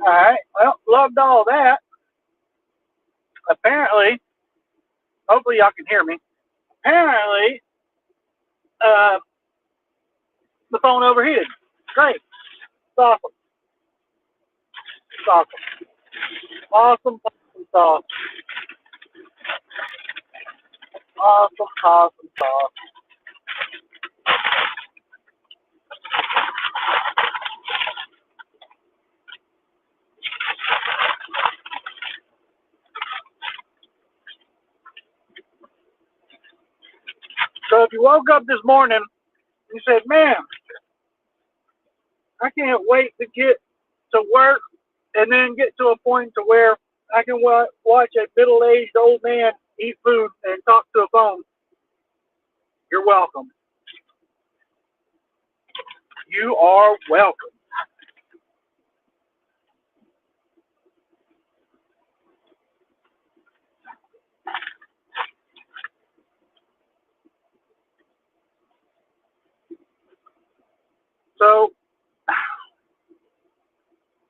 All right. Well, loved all that. Apparently, hopefully y'all can hear me. Apparently, uh, the phone overheated. Great. It's awesome. It's awesome. Awesome, awesome sauce. Awesome, awesome sauce. So if you woke up this morning and you said, man, I can't wait to get to work and then get to a point to where I can watch a middle-aged old man eat food and talk to a phone, you're welcome. You are welcome. So,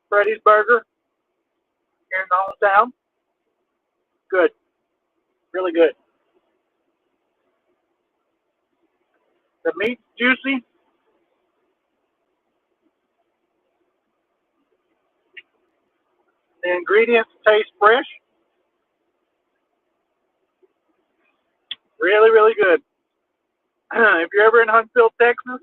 Freddy's Burger here in Allentown, good, really good. The meat's juicy. The ingredients taste fresh. Really, really good. If you're ever in Huntsville, Texas,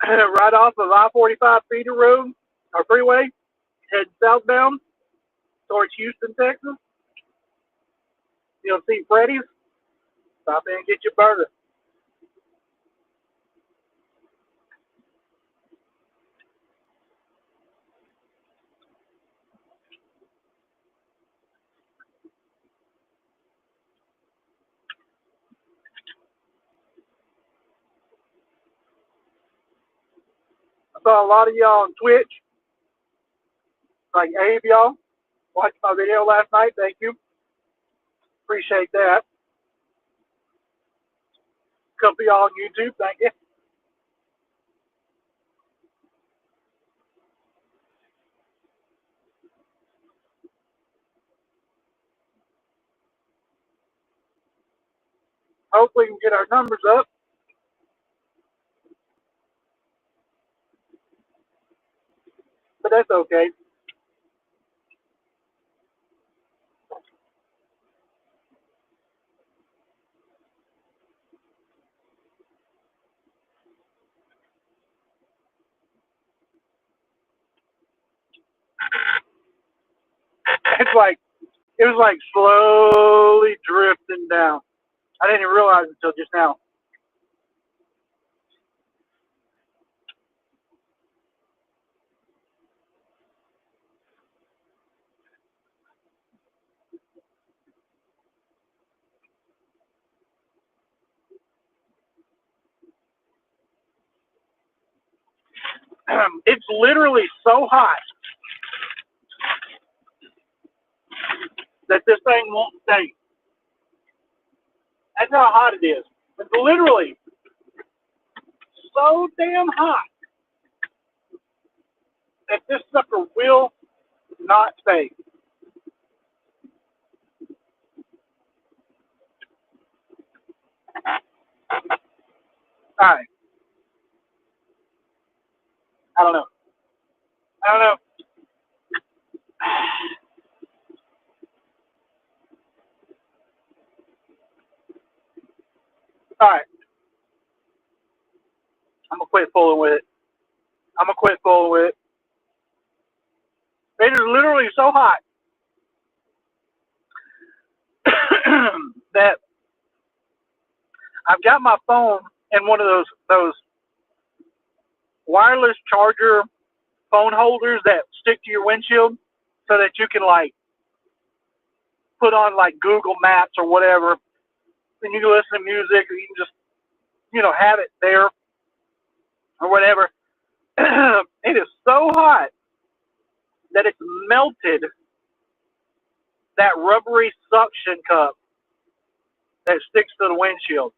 right off of I-45 feeder road or freeway, heading southbound towards Houston, Texas, you'll see Freddy's. Stop in and get your burger. I saw a lot of y'all on Twitch, like 8 of y'all watched my video last night. Thank you. Appreciate that. A couple of y'all on YouTube. Thank you. Hopefully we can get our numbers up, but that's okay. It's like, it was like slowly drifting down. I didn't even realize it until just now. It's literally so hot that this thing won't stay. That's how hot it is. It's literally so damn hot that this sucker will not stay. All right. I don't know. I don't know. All right. I'm gonna quit fooling with it. I'm gonna quit fooling with it. It is literally so hot that I've got my phone in one of those wireless charger phone holders that stick to your windshield, so that you can like put on like Google Maps or whatever, and you can listen to music, or you can just have it there or whatever. It is so hot that it's melted that rubbery suction cup that sticks to the windshield.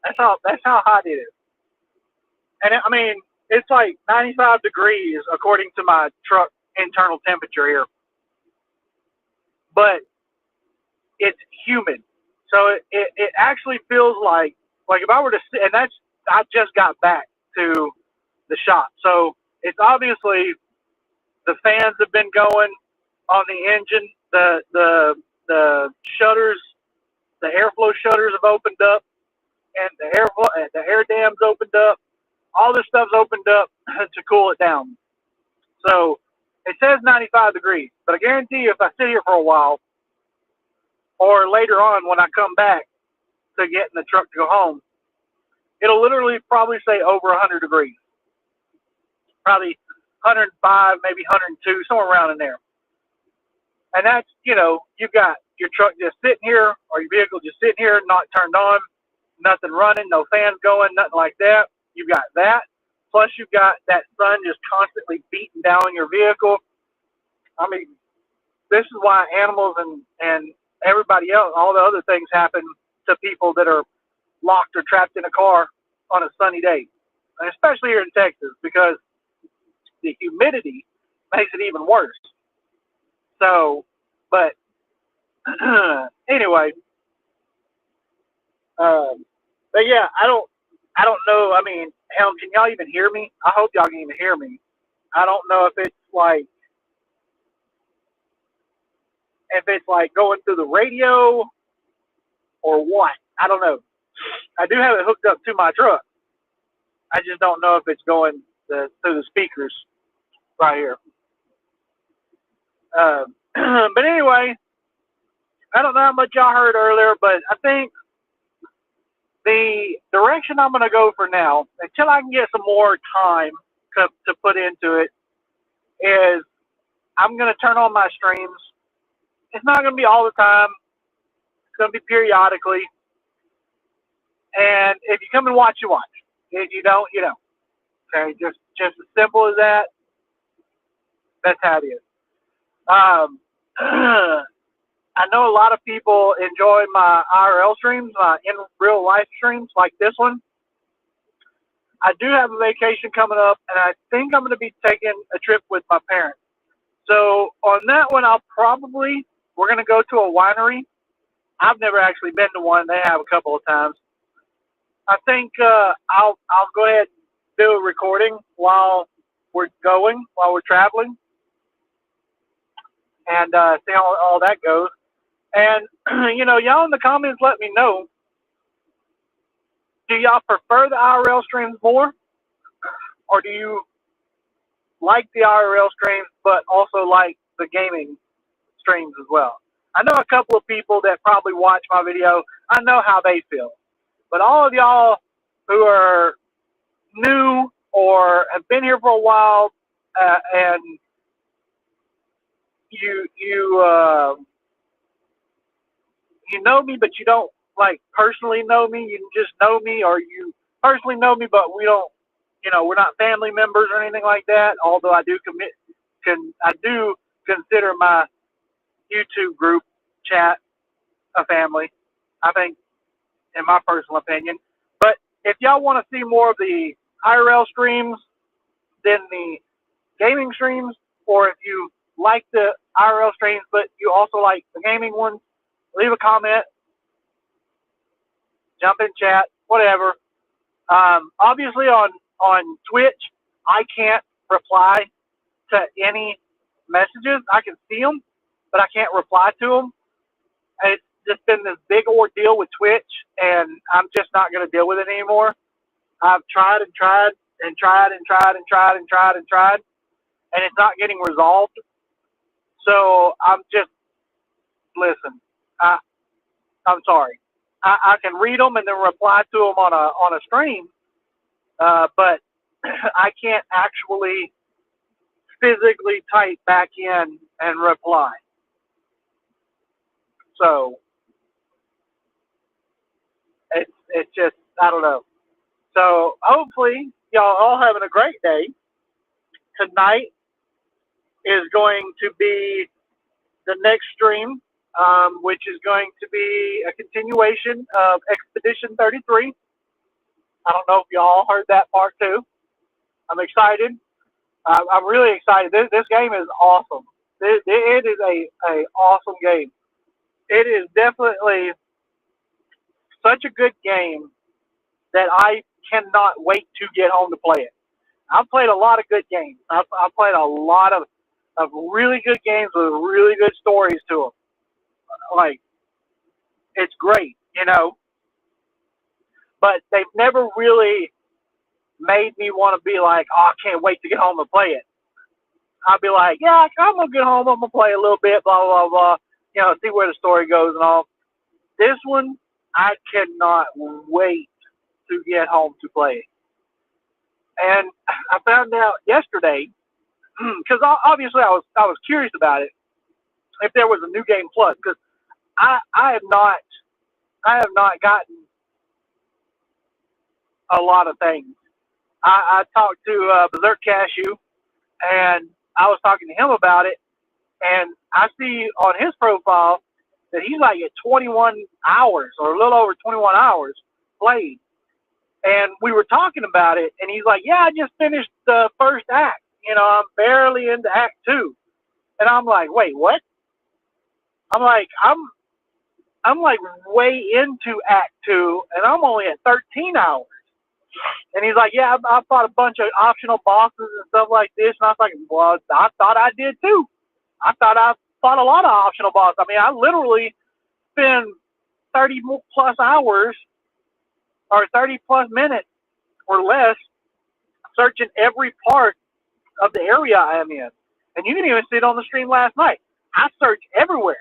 That's how hot it is. And I mean, It's like 95 degrees according to my truck internal temperature here, but it's humid. So it actually feels like if I were to sit, and that's, I just got back to the shop. So it's obviously the fans have been going on the engine. The shutters, the airflow shutters have opened up, and the air dams opened up. All this stuff's opened up to cool it down. So it says 95 degrees, but I guarantee you, if I sit here for a while, or later on when I come back to get in the truck to go home, it'll literally probably say over 100 degrees. Probably 105, maybe 102, somewhere around in there. And that's, you've got your truck just sitting here, or your vehicle just sitting here, not turned on, nothing running, no fans going, nothing like that. You've got that. Plus, you've got that sun just constantly beating down your vehicle. I mean, this is why animals and everybody else, all the other things happen to people that are locked or trapped in a car on a sunny day, and especially here in Texas, because the humidity makes it even worse. So, but anyway, but yeah, I don't know. I mean, hell, can y'all even hear me? I hope y'all can even hear me. I don't know if it's like going through the radio or what. I don't know. I do have it hooked up to my truck. I just don't know if it's going through the speakers right here. But anyway, I don't know how much y'all heard earlier, but I think the direction I'm going to go for now, until I can get some more time to put into it, is I'm going to turn on my streams. It's not going to be all the time. It's going to be periodically. And if you come and watch, you watch. If you don't, you don't. Okay, just as simple as that. That's how it is. I know a lot of people enjoy my IRL streams, my in real life streams like this one. I do have a vacation coming up, and I think I'm going to be taking a trip with my parents. So on that one, we're going to go to a winery. I've never actually been to one. They have a couple of times. I think I'll go ahead and do a recording while we're traveling, and see how all that goes. And y'all in the comments, let me know. Do y'all prefer the IRL streams more, or do you like the IRL streams but also like the gaming streams as well? I know a couple of people that probably watch my video. I know how they feel. But all of y'all who are new or have been here for a while, and you know me, but you don't like personally know me. You just know me, or you personally know me, but we don't. We're not family members or anything like that. Although I do consider my YouTube group chat a family. I think, in my personal opinion. But if y'all want to see more of the IRL streams than the gaming streams, or if you like the IRL streams but you also like the gaming ones, leave a comment, jump in chat, whatever. Obviously on Twitch, I can't reply to any messages. I can see them, but I can't reply to them. It's just been this big ordeal with Twitch, and I'm just not going to deal with it anymore. I've tried and tried and tried and tried and tried and tried and tried, and it's not getting resolved. So listen, I'm sorry. I can read them and then reply to them on a stream, but I can't actually physically type back in and reply. So it's just, I don't know. So hopefully y'all all having a great day. Tonight is going to be the next stream, which is going to be a continuation of Expedition 33. I don't know if y'all heard that part too. I'm excited. I'm really excited. This game is awesome. It is a awesome game. It is definitely such a good game that I cannot wait to get home to play it. I've played a lot of good games. I've played a lot of really good games with really good stories to them. Like, it's great, you know, but they've never really made me want to be like, oh, I can't wait to get home and play it. I'll be like, yeah, I'm going to get home. I'm going to play a little bit, blah, blah, blah, you know, see where the story goes and all. This one, I cannot wait to get home to play it. And I found out yesterday, because obviously I was curious about it, if there was a new game plus, because I have not gotten a lot of things. I talked to Berserk Cashew, and I was talking to him about it, and I see on his profile that he's like at 21 hours or a little over 21 hours played. And we were talking about it, and he's like, yeah, I just finished the first act. You know, I'm barely into act 2. And I'm like, wait, what? I'm like, I'm like way into act 2, and I'm only at 13 hours. And he's like, yeah, I fought a bunch of optional bosses and stuff like this. And I was like, well, I thought I did too. I thought I fought a lot of optional bosses. I mean, I literally spend 30 plus hours or 30 plus minutes or less searching every part of the area I am in. And you can even see it on the stream last night. I search everywhere.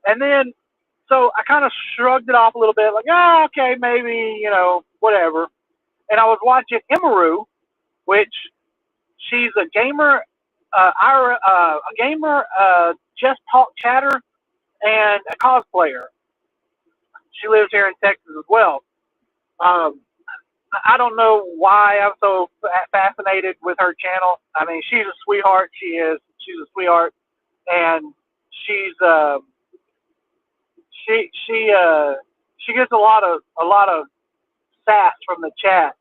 And then, so I kind of shrugged it off a little bit, like, oh, okay, maybe, you know, whatever. And I was watching Imaru, which she's a gamer, just talk chatter, and a cosplayer. She lives here in Texas as well. I don't know why I'm so fascinated with her channel. I mean, she's a sweetheart. She is. She's a sweetheart, and she's she gets a lot of sass from the chat,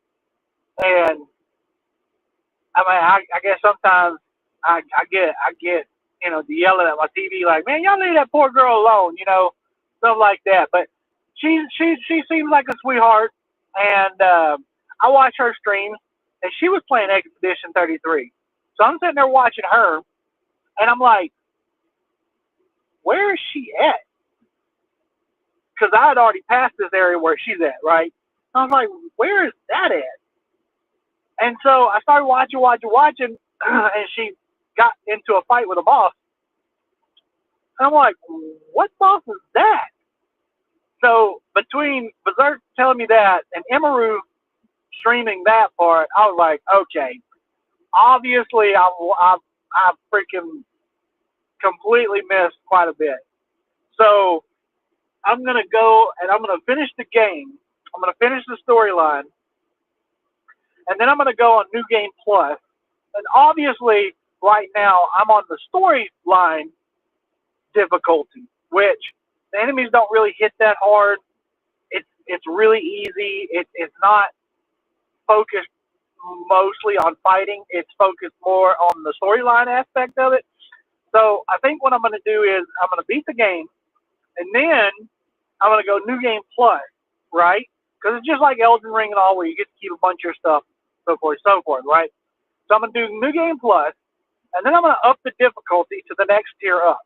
and I mean, I guess sometimes I get you know, the yelling at my TV like, man, y'all leave that poor girl alone, you know, stuff like that. But she seems like a sweetheart, and I watch her streams, and she was playing Expedition 33. So I'm sitting there watching her, and I'm like, where is she at? Because I had already passed this area where she's at, right? I was like, where is that at? And so I started watching, and she got into a fight with a boss. And I'm like, what boss is that? So between Berserk telling me that and Imaru streaming that part, I was like, okay, obviously I've freaking completely missed quite a bit. So I'm going to go and I'm going to finish the game. I'm going to finish the storyline. And then I'm going to go on New Game Plus. And obviously, right now, I'm on the storyline difficulty, which the enemies don't really hit that hard. It's really easy. It's not focused mostly on fighting. It's focused more on the storyline aspect of it. So I think what I'm going to do is I'm going to beat the game, and then I'm going to go New Game Plus, right? Because it's just like Elden Ring and all, where you get to keep a bunch of your stuff, so forth, right? So I'm going to do New Game Plus, and then I'm going to up the difficulty to the next tier up,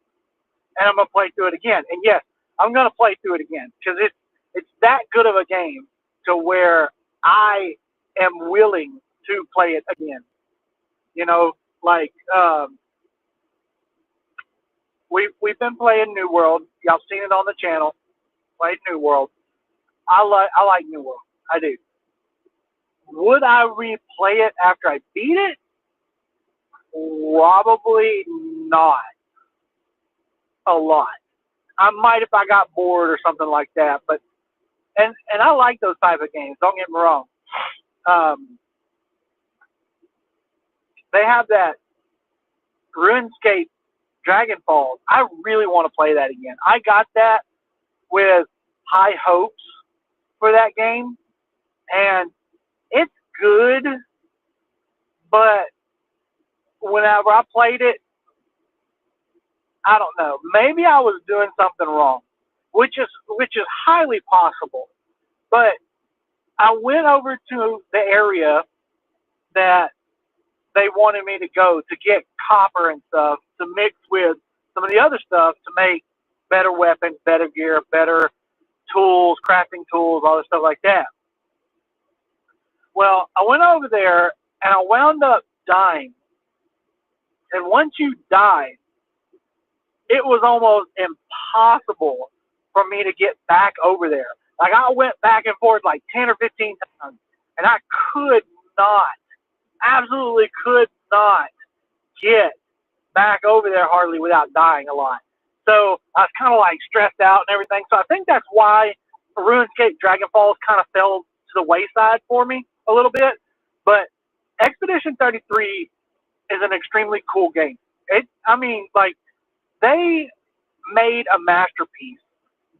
and I'm going to play through it again. And yes, I'm going to play through it again because it's that good of a game to where I am willing to play it again. You know, like we've been playing New World. Y'all seen it on the channel. Played New World. I like New World. I do. Would I replay it after I beat it? Probably not a lot. I might if I got bored or something like that. But and I like those type of games. Don't get me wrong. They have that RuneScape Dragon Falls. I really want to play that again. I got that with high hopes for that game, and it's good, but whenever I played it, I don't know. Maybe I was doing something wrong, which is highly possible. But I went over to the area that they wanted me to go to get copper and stuff to mix with some of the other stuff to make better weapons, better gear, better tools, crafting tools, all this stuff like that. Well, I went over there and I wound up dying. And once you die, it was almost impossible for me to get back over there. Like I went back and forth like 10 or 15 times, and I could not, absolutely could not get back over there hardly without dying a lot. So I was kind of like stressed out and everything. So I think that's why RuneScape Dragon Falls kind of fell to the wayside for me a little bit. But Expedition 33 is an extremely cool game. I mean, like, they made a masterpiece.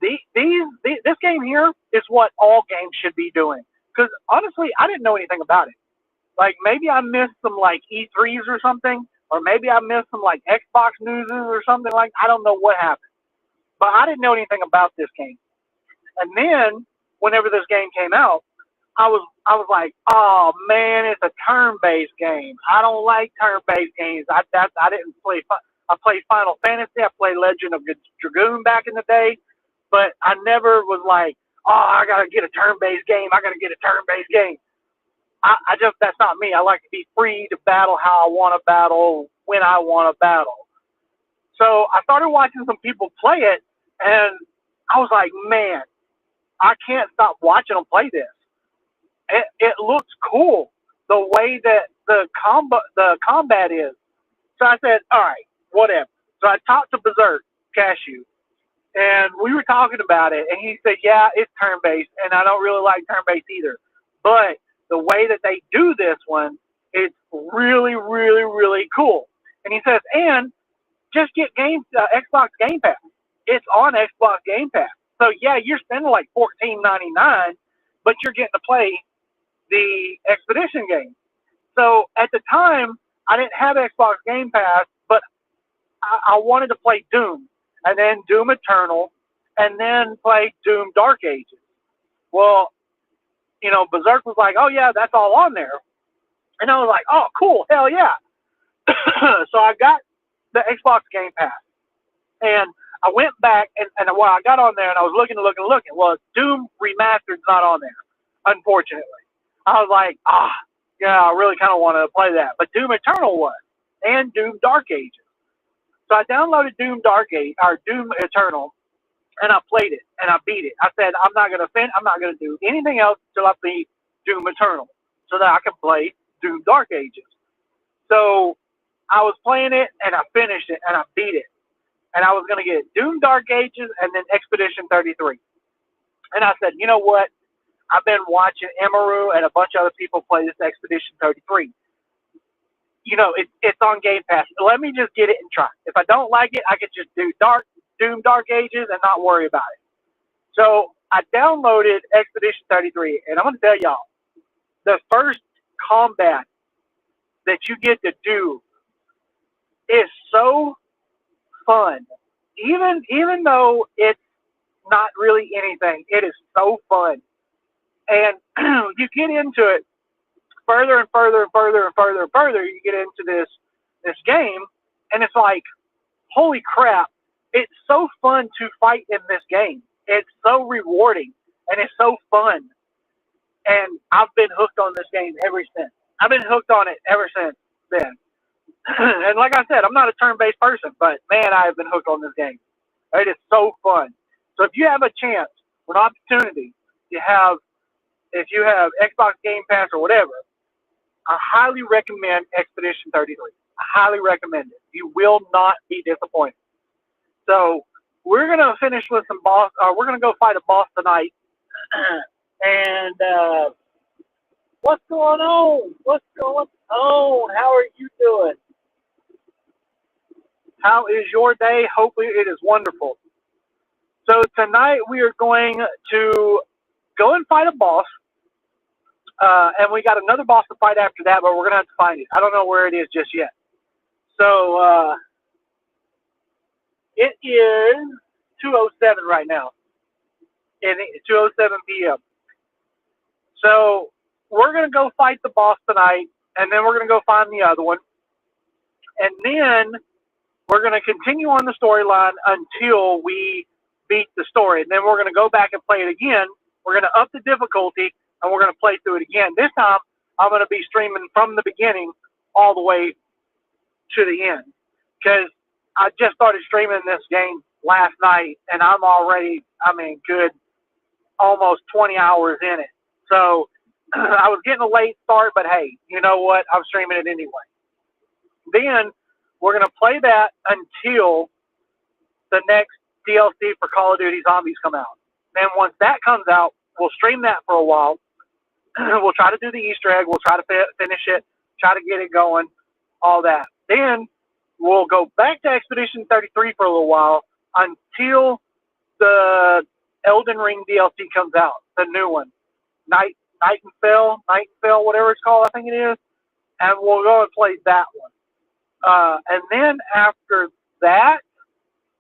This game here is what all games should be doing. Because honestly, I didn't know anything about it. Like maybe I missed some like E3s or something, or maybe I missed some like Xbox news or something like. I don't know what happened, but I didn't know anything about this game. And then whenever this game came out, I was like, oh man, it's a turn-based game. I don't like turn-based games. I didn't play. I played Final Fantasy. I played Legend of Dragoon back in the day, but I never was like, oh, I gotta get a turn-based game. I gotta get a turn-based game. I just that's not me. I like to be free to battle how I want to battle when I want to battle. So I started watching some people play it, and I was like, man, I can't stop watching them play this. It looks cool the way that the combat is. So I said, all right, whatever. So I talked to Berserk Cashew, and we were talking about it, and he said, yeah, it's turn based, and I don't really like turn based either. But the way that they do this one, it's really, really, really cool. And he says, and just get Xbox Game Pass. It's on Xbox Game Pass. So yeah, you're spending like $14.99, but you're getting to play the Expedition game. So at the time, I didn't have Xbox Game Pass, but I wanted to play Doom, and then Doom Eternal, and then play Doom Dark Ages. Well, Berserk was like, oh yeah, that's all on there. And I was like, oh cool, hell yeah. So I got the Xbox Game Pass, and I went back, and while I got on there, and I was looking. Well, Doom Remastered's not on there, unfortunately. I was like, yeah, I really kind of wanted to play that. But Doom Eternal was, and Doom Dark Ages. So I downloaded Doom Dark Age, or Doom Eternal, and I played it, and I beat it. I said, I'm not going to do anything else until I beat Doom Eternal, so that I can play Doom Dark Ages. So I was playing it, and I finished it, and I beat it. And I was going to get Doom Dark Ages and then Expedition 33. And I said, you know what? I've been watching Emeru and a bunch of other people play this Expedition 33. It's on Game Pass. Let me just get it and try. If I don't like it, I could just do Doom Dark Ages and not worry about it. So I downloaded Expedition 33, and I'm going to tell y'all, the first combat that you get to do is so fun. Even though it's not really anything, it is so fun. And you get into it further and further and further and further and further. You get into this game, and it's like, holy crap! It's so fun to fight in this game. It's so rewarding, and it's so fun. And I've been hooked on this game ever since. I've been hooked on it ever since then. And like I said, I'm not a turn-based person, but man, I have been hooked on this game. It is so fun. So if you have a chance, an opportunity, if you have Xbox Game Pass or whatever, I highly recommend Expedition 33. I highly recommend it. You will not be disappointed. So we're gonna finish with some boss. We're gonna go fight a boss tonight. And what's going on? What's going on? How are you doing? How is your day? Hopefully it is wonderful. So tonight we are going to go and fight a boss. And we got another boss to fight after that, but we're gonna have to find it. I don't know where it is just yet. So it is 2:07 right now, and 2:07 p.m. So we're gonna go fight the boss tonight, and then we're gonna go find the other one, and then we're gonna continue on the storyline until we beat the story, and then we're gonna go back and play it again. We're gonna up the difficulty, and we're gonna play through it again. This time, I'm gonna be streaming from the beginning all the way to the end, because I just started streaming this game last night, and I'm already, good almost 20 hours in it. So I was getting a late start, but hey, you know what? I'm streaming it anyway. Then we're going to play that until the next DLC for Call of Duty Zombies come out. Then once that comes out, we'll stream that for a while. We'll try to do the Easter egg. We'll try to finish it, try to get it going, all that. Then we'll go back to Expedition 33 for a little while until the Elden Ring DLC comes out, the new one, Night and Fell, whatever it's called, I think it is, and we'll go and play that one. And then after that,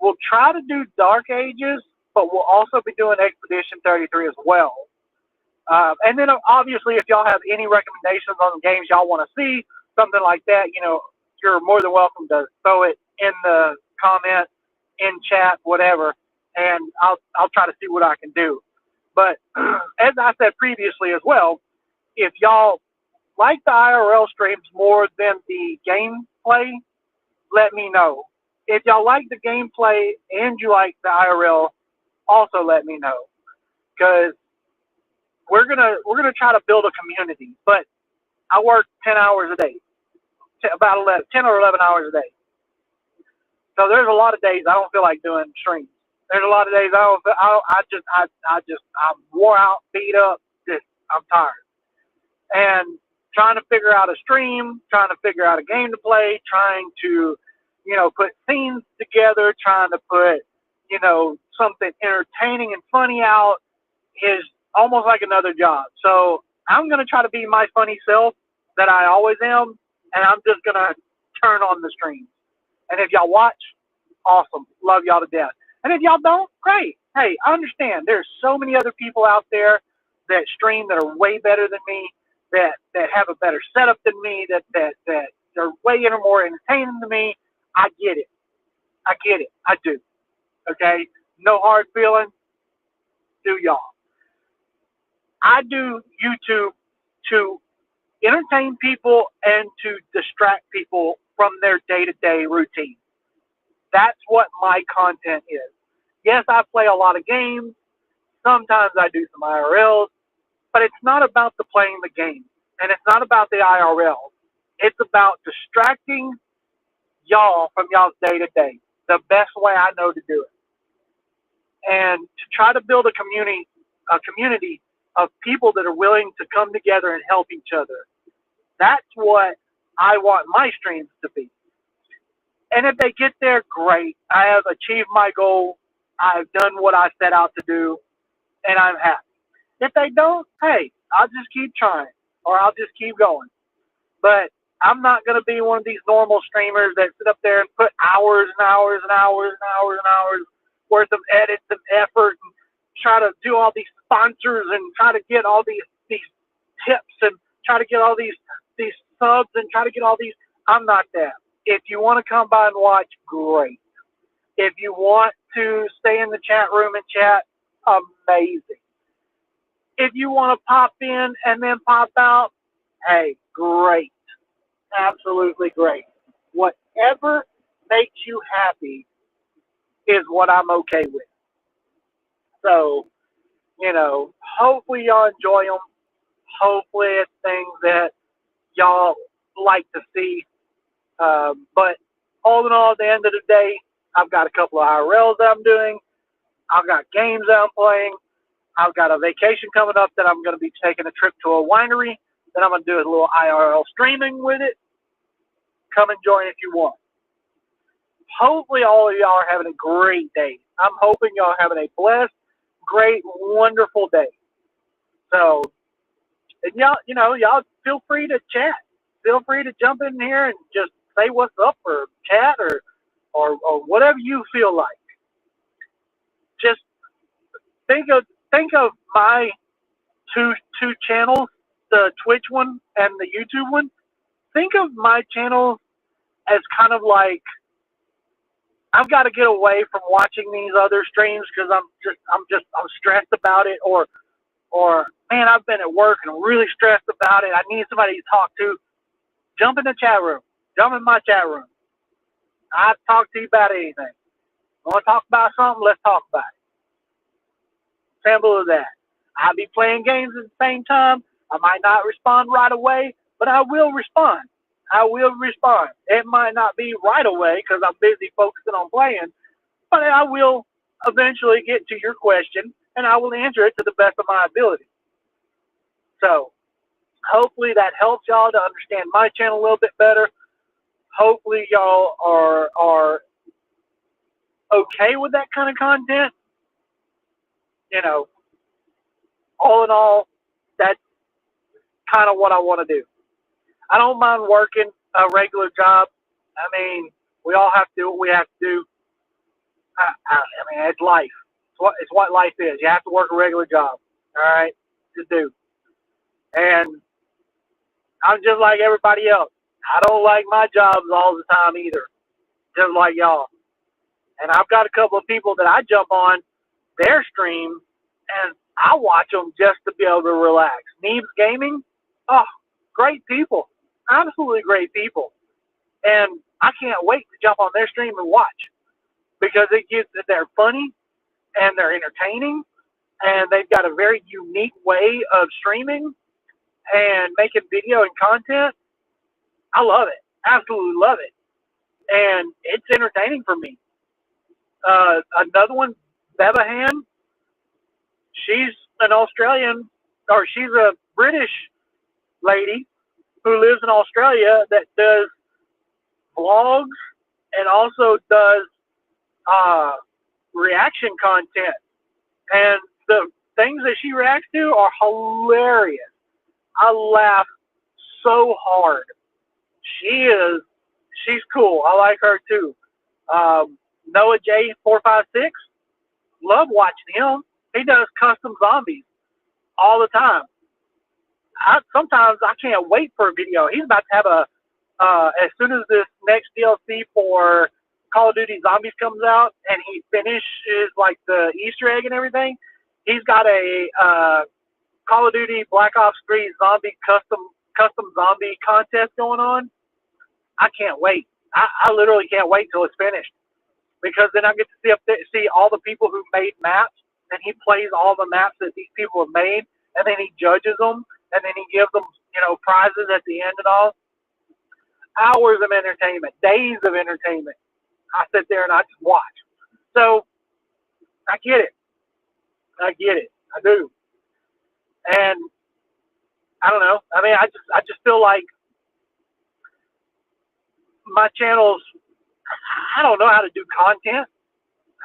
we'll try to do Dark Ages, but we'll also be doing Expedition 33 as well. And then obviously, if y'all have any recommendations on the games y'all want to see, something like that, you're more than welcome to throw it in the comment, in chat, whatever, and I'll try to see what I can do. But as I said previously as well, if y'all like the IRL streams more than the gameplay, let me know. If y'all like the gameplay and you like the IRL, also let me know, because we're gonna try to build a community. But I work 10 hours a day, about 10 or 11 hours a day. So there's a lot of days I don't feel like doing streams. There's a lot of days I'm wore out, beat up, I'm tired. And trying to figure out a stream, trying to figure out a game to play, trying to, put scenes together, trying to put, something entertaining and funny out is almost like another job. So I'm going to try to be my funny self that I always am, and I'm just going to turn on the stream. And if y'all watch, awesome. Love y'all to death. And if y'all don't, great. Hey, I understand. There's so many other people out there that stream that are way better than me, that have a better setup than me, that are way more entertaining than me. I get it. I do. Okay? No hard feelings. Do y'all. I do YouTube to entertain people and to distract people from their day-to-day routine. That's what my content is. Yes, I play a lot of games. Sometimes I do some IRLs, but it's not about the playing the game, and it's not about the IRL. It's about distracting y'all from y'all's day-to-day, the best way I know to do it. And to try to build a community of people that are willing to come together and help each other. That's what I want my streams to be. And if they get there, great. I have achieved my goal. I've done what I set out to do, and I'm happy. If they don't, hey, I'll just keep trying, or I'll just keep going. But I'm not going to be one of these normal streamers that sit up there and put hours and hours and hours and hours and hours worth of edits and effort and try to do all these sponsors and try to get all these tips and try to get all these subs and try to get all these. I'm not that. If you want to come by and watch, great. If you want to stay in the chat room and chat, amazing. If you want to pop in and then pop out, hey, great. Absolutely great. Whatever makes you happy is what I'm okay with. So, hopefully y'all enjoy them. Hopefully it's things that y'all like to see. But all in all, at the end of the day, I've got a couple of IRLs that I'm doing. I've got games that I'm playing. I've got a vacation coming up that I'm going to be taking a trip to a winery. Then I'm going to do a little IRL streaming with it. Come and join if you want. Hopefully all of y'all are having a great day. I'm hoping y'all are having a blessed, great, wonderful day. So And y'all feel free to chat. Feel free to jump in here and just say what's up or chat or whatever you feel like. Just think of my two channels, the Twitch one and the YouTube one. Think of my channels as kind of like I've got to get away from watching these other streams because I'm stressed about it, or man, I've been at work and I'm really stressed about it. I need somebody to talk to. Jump in the chat room. Jump in my chat room. I talk to you about anything. Want to talk about something? Let's talk about it. Simple as that. I'll be playing games at the same time. I might not respond right away, but I will respond. I will respond. It might not be right away because I'm busy focusing on playing, but I will eventually get to your question and I will answer it to the best of my ability. So hopefully that helps y'all to understand my channel a little bit better. Hopefully y'all are okay with that kind of content. All in all, that's kind of what I want to do. I don't mind working a regular job. I mean, we all have to do what we have to do. I mean, it's life. It's what life is. You have to work a regular job. All right? Just do. And I'm just like everybody else. I don't like my jobs all the time either. Just like y'all. And I've got a couple of people that I jump on their stream and I watch them just to be able to relax. Neebs Gaming, oh, great people. Absolutely great people. And I can't wait to jump on their stream and watch because they're funny and they're entertaining and they've got a very unique way of streaming and making video and content. I love it. Absolutely love it. And it's entertaining for me. Another one, Bebahan, she's an Australian, or she's a British lady who lives in Australia that does vlogs and also does reaction content. And the things that she reacts to are hilarious. I laugh so hard. She's cool. I like her too. Noah J456, love watching him. He does custom zombies all the time. Sometimes I can't wait for a video. He's about to have as soon as this next DLC for Call of Duty Zombies comes out and he finishes like the Easter egg and everything, he's got a Call of Duty Black Ops 3 zombie custom zombie contest going on. I can't wait. I literally can't wait till it's finished because then I get to see all the people who made maps, and he plays all the maps that these people have made, and then he judges them, and then he gives them prizes at the end and all. Hours of entertainment, days of entertainment. I sit there and I just watch. So I get it. I do. And I don't know. I mean, I just feel like my channels, I don't know how to do content.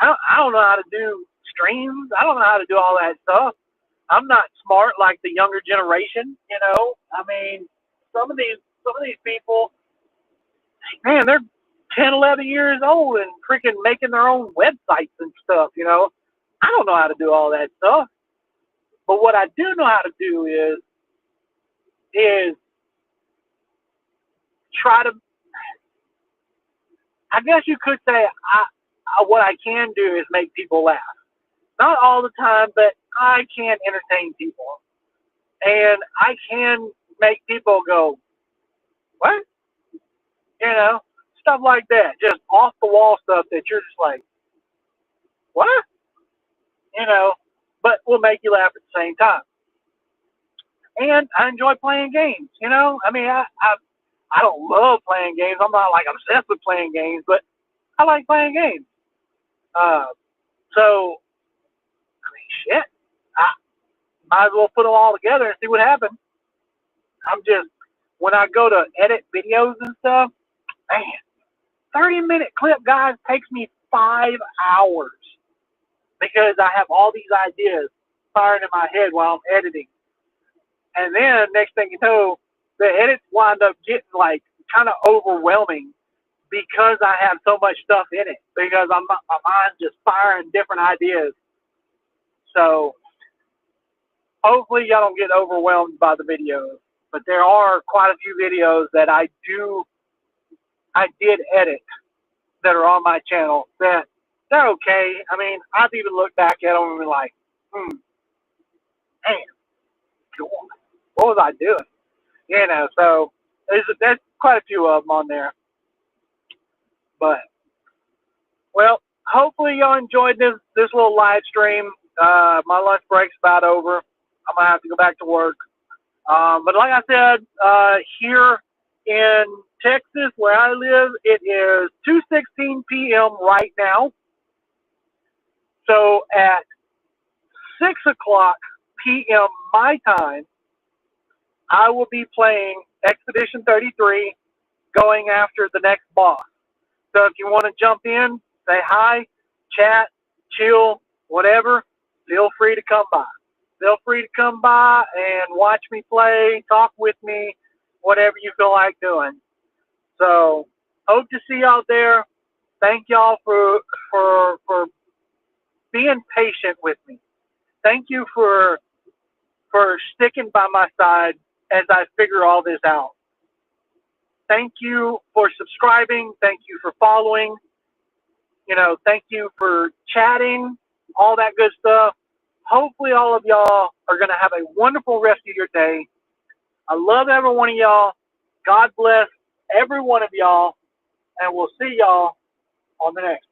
I don't know how to do streams. I don't know how to do all that stuff. I'm not smart like the younger generation, I mean, some of these people, man, they're 10, 11 years old and freaking making their own websites and stuff, I don't know how to do all that stuff. But what I do know how to do is try to, I guess you could say what I can do is make people laugh. Not all the time, but I can entertain people. And I can make people go, what? Stuff like that. Just off the wall stuff that you're just like, what? But will make you laugh at the same time. And I enjoy playing games, I mean, I don't love playing games. I'm not like obsessed with playing games, but I like playing games. So, I mean, shit. I might as well put them all together and see what happens. When I go to edit videos and stuff, man, 30-minute clip, guys, takes me 5 hours because I have all these ideas firing in my head while I'm editing. And then next thing you know, the edits wind up getting like kind of overwhelming because I have so much stuff in it. Because my mind's just firing different ideas. So hopefully y'all don't get overwhelmed by the videos. But there are quite a few videos that I did edit that are on my channel that they're okay. I mean, I've even looked back at them and been like, man, what was I doing? You know, so there's quite a few of them on there. But, well, hopefully y'all enjoyed this little live stream. My lunch break's about over. I'm going to have to go back to work. But like I said, here in Texas, where I live, it is 2:16 p.m. right now. So at 6 o'clock p.m. my time, I will be playing Expedition 33, going after the next boss. So if you want to jump in, say hi, chat, chill, whatever, feel free to come by. Feel free to come by and watch me play, talk with me, whatever you feel like doing. So hope to see y'all there. Thank y'all for being patient with me. Thank you for sticking by my side as I figure all this out. Thank you for subscribing. Thank you for following. You know, thank you for chatting, all that good stuff. Hopefully all of y'all are going to have a wonderful rest of your day. I love every one of y'all. God bless every one of y'all. And we'll see y'all on the next one.